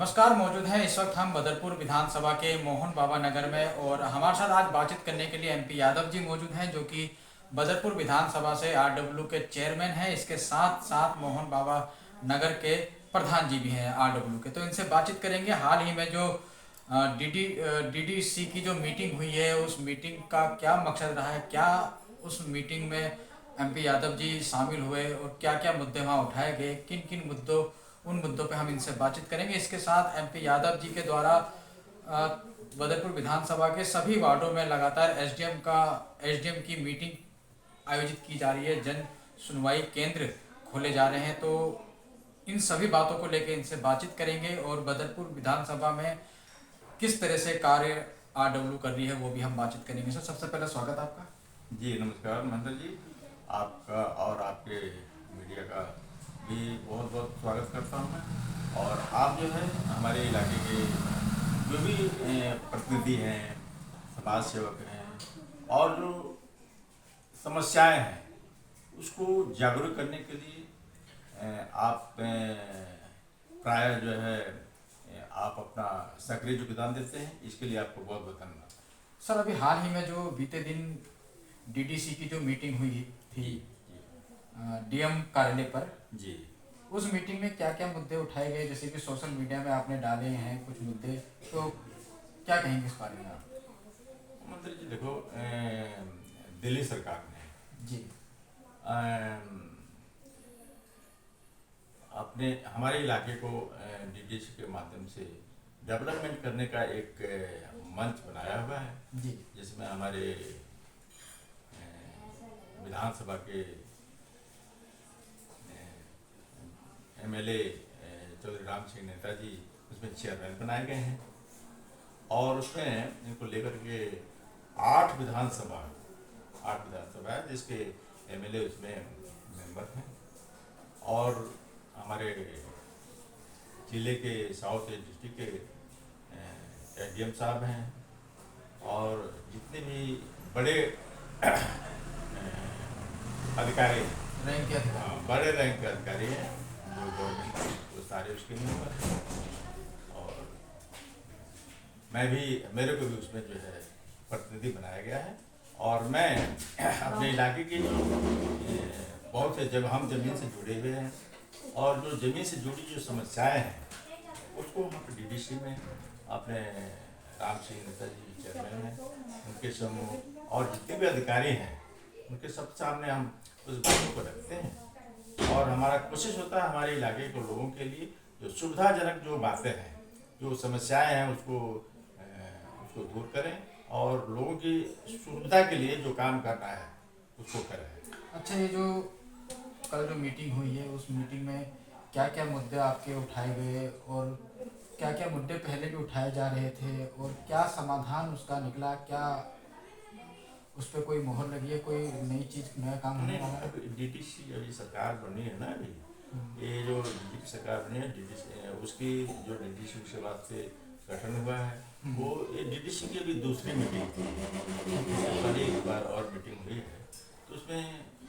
नमस्कार। मौजूद हैं इस वक्त हम बदरपुर विधानसभा के मोहन बाबा नगर में और हमारे साथ आज बातचीत करने के लिए एमपी यादव जी मौजूद हैं, जो कि बदरपुर विधानसभा से आरडब्ल्यू के चेयरमैन हैं। इसके साथ साथ मोहन बाबा नगर के प्रधान जी भी हैं आरडब्ल्यू के। तो इनसे बातचीत करेंगे। हाल ही में जो डीडीसी की जो मीटिंग हुई है, उस मीटिंग का क्या मकसद रहा है, क्या उस मीटिंग में एमपी यादव जी शामिल हुए और क्या क्या मुद्दे वहाँ उठाए गए, किन किन मुद्दों उन मुद्दों पे हम इनसे बातचीत करेंगे। इसके साथ एमपी यादव जी के द्वारा बदरपुर विधानसभा के सभी वार्डों में लगातार एसडीएम की मीटिंग आयोजित की जा रही है, जन सुनवाई केंद्र खोले जा रहे हैं। तो इन सभी बातों को लेकर इनसे बातचीत करेंगे और बदरपुर विधानसभा में किस तरह से कार्य आरडब्ल्यू कर रही है वो भी हम बातचीत करेंगे। सर, सबसे पहले स्वागत आपका। जी नमस्कार महेंद्र जी, आपका और आपके मीडिया का भी बहुत बहुत स्वागत करता हूँ मैं। और आप जो है हमारे इलाके के जो भी प्रतिनिधि हैं, समाज सेवक हैं और जो समस्याएं हैं उसको जागरूक करने के लिए आप प्राय जो है आप अपना सक्रिय योगदान देते हैं, इसके लिए आपको बहुत बहुत धन्यवाद। सर, अभी हाल ही में जो बीते दिन डीडीसी की जो मीटिंग हुई थी डीएम कार्यालय पर, जी उस मीटिंग में क्या क्या मुद्दे उठाए गए, जैसे कि सोशल मीडिया में आपने डाले हैं कुछ मुद्दे, तो क्या कहेंगे इस बारे में आप? मंत्री जी देखो, दिल्ली सरकार ने जी अपने हमारे इलाके को डीडीसी के माध्यम से डेवलपमेंट करने का एक मंच बनाया हुआ है, जी जिसमें हमारे विधानसभा के एमएलए चौधरी राम सिंह नेताजी उसमें चेयरमैन बनाए गए हैं। और उसमें इनको लेकर के 8 विधानसभा है, जिसके एमएलए उसमें मेंबर हैं। और हमारे जिले के साउथ डिस्ट्रिक्ट के एसडीएम साहब हैं और जितने भी बड़े अधिकारी हैं, रैंक के अधिकारी। बड़े रैंक के अधिकारी हैं जो गवर्नमेंट, वो सारे उसके मेंबर हैं। और मेरे को भी उसमें जो है प्रतिनिधि बनाया गया है। और मैं अपने इलाके की बहुत से जब हम ज़मीन से जुड़े हुए हैं और जो ज़मीन से जुड़ी जो समस्याएं हैं उसको हम डीडीसी में अपने राम सिंह नेताजी चेयरमैन हैं, उनके समूह और जितने भी अधिकारी हैं उनके सब सामने हम उस बातों को रखते हैं। और हमारा कोशिश होता है हमारे इलाके के लोगों के लिए जो सुविधाजनक जो बातें हैं, जो समस्याएं हैं उसको दूर करें और लोगों की सुविधा के लिए जो काम करना है उसको करें। अच्छा, ये जो कल जो मीटिंग हुई है, उस मीटिंग में क्या क्या मुद्दे आपके उठाए गए और क्या क्या मुद्दे पहले भी उठाए जा रहे थे और क्या समाधान उसका निकला? क्या उस पर कोई मोहर लगी है, कोई नई चीज़, नया काम होने वाला है? नहीं, डीडीसी अभी सरकार बनी है ना, अभी ये जो डीडीसी सरकार बनी है, डीडीसी उसकी जो डीडीसी के बाद से गठन हुआ है, वो ये डीडीसी की अभी दूसरी मीटिंग थी, कल एक बार और मीटिंग हुई है। तो उसमें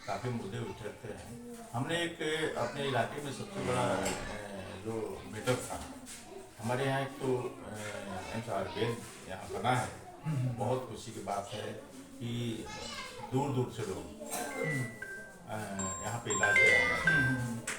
काफ़ी मुद्दे उठते हैं। हमने एक अपने इलाके में सबसे बड़ा जो मीटर था हमारे यहाँ, एक तो एमएसआर बेल यहाँ बना है। बहुत खुशी की बात है कि दूर दूर से लोग यहाँ पे इलाज कराने हैं।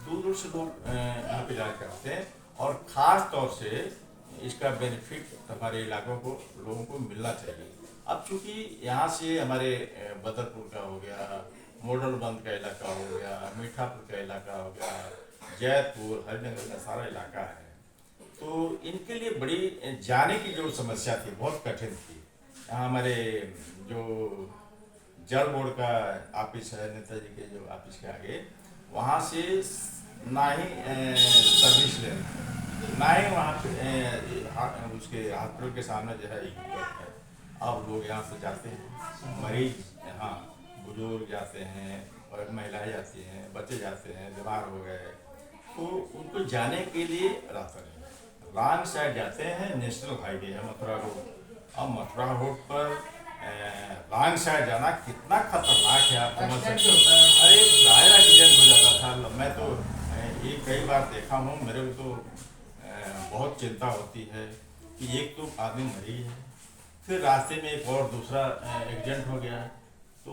दूर दूर से लोग यहाँ पे इलाज कराते हैं और ख़ास तौर से इसका बेनिफिट हमारे इलाकों को लोगों को मिलना चाहिए। अब चूँकि यहाँ से हमारे बदरपुर का हो गया, मोडलबंद का इलाका हो गया, मीठापुर का इलाका हो गया, जैतपुर, हरिनगर का सारा इलाका है, तो इनके लिए बड़ी जाने की जो समस्या थी बहुत कठिन थी। यहाँ हमारे जो जल बोर्ड का ऑफिस है, नेताजी के जो ऑफिस के आगे, वहाँ से ना ही सर्विस ले, ना ही वहाँ पे उसके हॉस्पिटल के सामने जो है है। अब लोग यहाँ से जाते हैं, मरीज यहाँ बुजुर्ग जाते हैं और महिलाएं जाती हैं, बच्चे जाते हैं, बीमार हो गए तो उनको जाने के लिए रास्ता नहीं, रॉन्ग साइड जाते हैं। नेशनल हाईवे है मथुरा रोड, अब मथुरा रोड पर रॉन्ग साइड जाना कितना खतरनाक है आप समझ एक्सीडेंट सकते भी हो। होता है। अरे टायर एक्सीडेंट हो जाता था, मैं तो ये कई बार देखा हूँ। मेरे को तो बहुत चिंता होती है कि एक तो आदमी मरी है, फिर रास्ते में एक और दूसरा एक्सीडेंट हो गया है, तो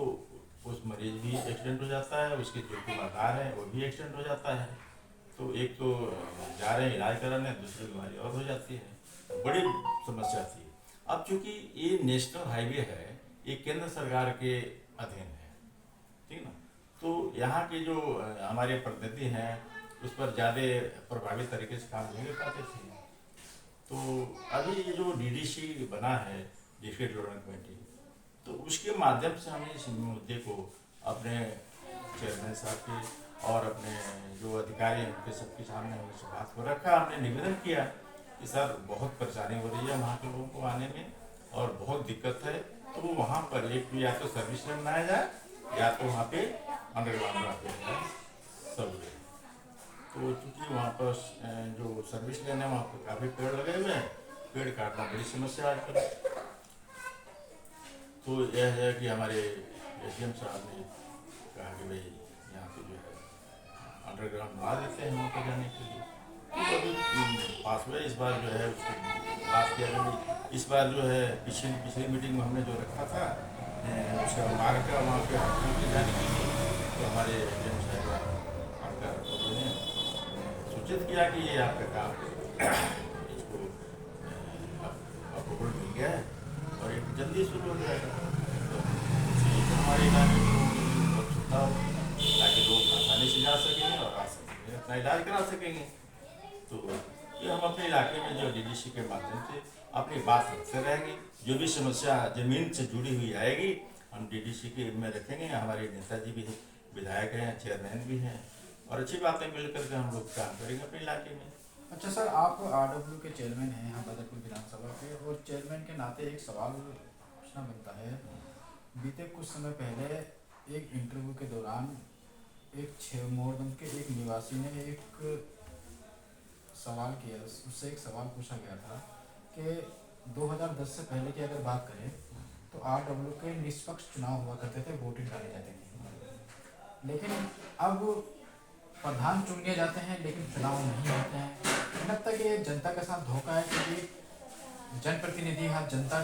उस मरीज भी एक्सीडेंट हो जाता है, उसके जो तीमारदार है वो भी एक्सीडेंट हो जाता है। तो एक तो जा रहे हैं इलाज कराने, दूसरी बीमारी और हो जाती है, बड़ी समस्या थी। अब चूंकि ये नेशनल हाईवे है, ये केंद्र सरकार के अधीन है, ठीक ना, तो यहाँ के जो हमारे प्रतिनिधि हैं उस पर ज़्यादा प्रभावी तरीके से काम नहीं कर पाते थे। तो अभी ये जो डीडीसी बना है, डिस्ट्रिक्ट डेवलपमेंट कमेटी, तो उसके माध्यम से हमने इस मुद्दे को अपने चेयरमैन साहब के और अपने जो अधिकारी हैं उनके सबके सामने हमने इस बात को रखा। हमने निवेदन किया कि सर बहुत परेशानी हो रही है वहाँ के लोगों को आने में और बहुत दिक्कत है, तो वहाँ पर एक या तो सर्विस लेन बनाया जाए या तो वहाँ पे अंडरग्राउंड रख दिया जाए सब। तो चूँकि वहाँ पर जो सर्विस लेन है वहाँ पर काफ़ी पेड़ लगे हुए हैं, पेड़ काटना बड़ी समस्या आजकल। तो यह है कि हमारे एसडीएम साहब ने कहा कि भाई यहाँ पे जो है अंडरग्राउंड बना देते हैं वहाँ पर जाने के लिए। तो अभी पास हुआ इस बार जो है उसकी बात किया गई। इस बार जो है पिछली मीटिंग में हमने जो रखा था उसका मार्ग का वहाँ पे हॉस्पिटल जाने के लिए, तो हमारे एसडीएम साहब आकर उन्होंने सूचित किया कि ये आपका काम इसको अप्रूवल मिल गया है और एक जल्दी शुरू हो जाएगा। तो हमारे इलाके में बहुत सुविधा हो ताकि लोग आसानी से जा सकेंगे और आ सकेंगे, अपना इलाज करा सकेंगे। तो ये हम अपने इलाके में जो डीडीसी के माध्यम से अपनी बात रखते रहेंगे। जो भी समस्या जमीन से जुड़ी हुई आएगी हम डीडीसी के में रखेंगे। हमारे नेताजी भी विधायक हैं, चेयरमैन भी हैं और अच्छी बातें मिलकर के हम लोग काम करेंगे अपने इलाके में। अच्छा सर, आप आरडब्ल्यू के चेयरमैन हैं यहाँ बदरपुर विधानसभा के, और चेयरमैन के नाते एक सवाल पूछना बनता है। बीते कुछ समय पहले एक इंटरव्यू के दौरान एक मोरदम के एक निवासी ने एक सवाल किया, उससे एक सवाल पूछा गया था कि 2010 से पहले की अगर बात करें तो आरडब्ल्यू के निष्पक्ष चुनाव हुआ करते थे, वोटिंग डाली जाती थी। लेकिन अब प्रधान चुन लिए जाते हैं लेकिन चुनाव नहीं होते हैं। लगता है कि ये जनता के साथ धोखा है, क्योंकि जनप्रतिनिधि यहाँ जनता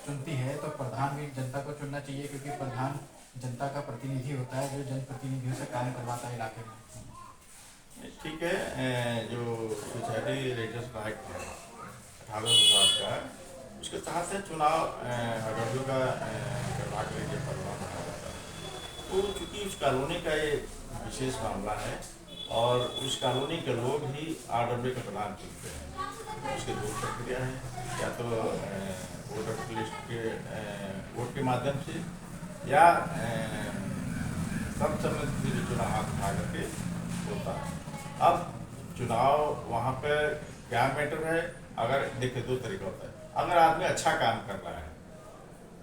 चुनती है तो प्रधान भी जनता को चुनना चाहिए, क्योंकि प्रधान जनता का प्रतिनिधि होता है जो जनप्रतिनिधियों से काम करवाता है इलाके में। ठीक है, जो सोसाइटी रजिस्टर एक्ट है 1800 का, उसके तहत से चुनाव आरडब्ल्यू का करवा के लिए परिणाम बनाया जाता है। तो चूँकि उस कॉलोनी का ये विशेष मामला है और उस कॉलोनी के लोग ही आरडब्ल्यू का प्रधान चुनते हैं। उसकी दो प्रक्रिया है, या तो वोटर लिस्ट के वोट के माध्यम से या सर्वसम्मति से चुनाव हाथ उठा करके होता है। अब चुनाव वहाँ पर क्या मैटर है, अगर देखिए दो तरीका होता है। अगर आदमी अच्छा काम कर रहा है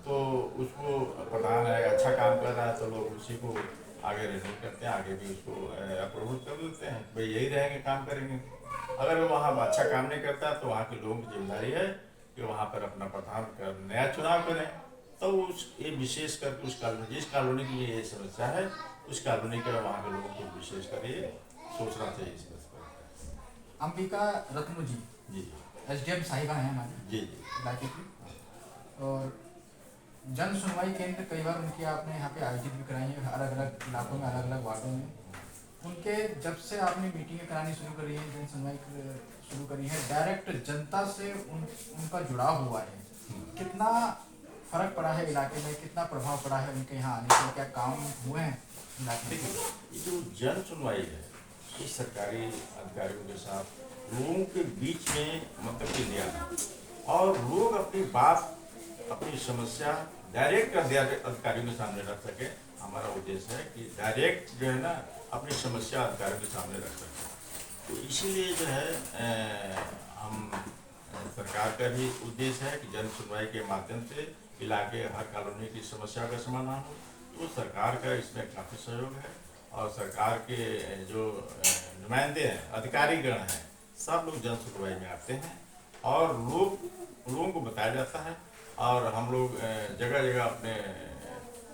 तो उसको प्रधान है, अच्छा काम कर रहा है तो लोग उसी को आगे रिनोट करते हैं, आगे भी उसको अप्रूवल कर देते हैं, भाई यही रहेंगे काम करेंगे। अगर वो वहाँ अच्छा काम नहीं करता तो वहाँ के लोगों की जिम्मेदारी है कि वहाँ पर अपना प्रधान का नया चुनाव करें। तो उस ये विशेष करके उस कॉलोनी, जिस कॉलोनी की ये समस्या है उस कॉलोनी के वहाँ के लोगों को विशेष कर ये सोचना चाहिए इस पर। अंबिका रत्नू जी जी एसडीएम साहिबा हैं हमारे जी इलाके की, और जन सुनवाई केंद्र कई बार उनकी आपने यहाँ पे आयोजित भी कराई है, अलग अलग इलाकों में, अलग अलग वार्डों में। उनके जब से आपने मीटिंगें करानी शुरू करी है, जन सुनवाई शुरू करी है, डायरेक्ट जनता से उनका जुड़ाव हुआ है, कितना फर्क पड़ा है इलाके में, कितना प्रभाव पड़ा है उनके यहाँ आने से, क्या काम हुए हैं इलाके में? ये जो जन सुनवाई है ये सरकारी अधिकारियों के साथ लोगों के बीच में मतलब कि लिया और लोग अपनी बात, अपनी समस्या डायरेक्ट अधिकारियों के सामने रख सके। हमारा उद्देश्य है कि डायरेक्ट जो है ना अपनी समस्या अधिकारियों के सामने रख सके। तो इसीलिए जो है हम सरकार का भी उद्देश्य है कि जन सुनवाई के माध्यम से इलाके हर कॉलोनी की समस्या का समाधान हो। तो सरकार का इसमें काफ़ी सहयोग है और सरकार के जो नुमाइंदे हैं, अधिकारीगण हैं, सब लोग जन सुनवाई में आते हैं और लोगों को बताया जाता है। और हम लोग जगह जगह अपने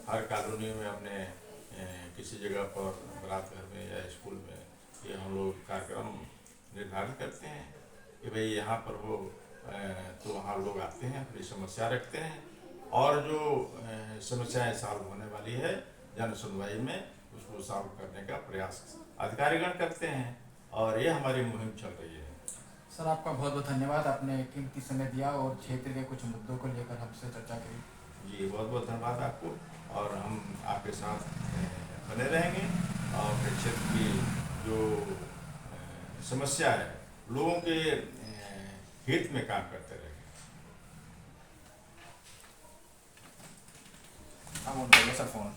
हर कॉलोनी में अपने किसी जगह पर बारात घर में या स्कूल में ये हम लोग कार्यक्रम निर्धारित करते हैं कि भाई यहाँ पर हो, तो वहाँ लोग आते हैं, अपनी समस्या रखते हैं और जो समस्याएं सॉल्व होने वाली है जन सुनवाई में उसको सॉल्व करने का प्रयास अधिकारीगण करते हैं और ये हमारी मुहिम चल रही है। सर आपका बहुत बहुत धन्यवाद, आपने कीमती समय दिया और क्षेत्र के कुछ मुद्दों को लेकर हमसे चर्चा करी। जी बहुत बहुत धन्यवाद आपको और हम आपके साथ बने रहेंगे और अपने क्षेत्र की जो समस्या है लोगों के हित में काम करते रहेंगे। हम उनको सर फोन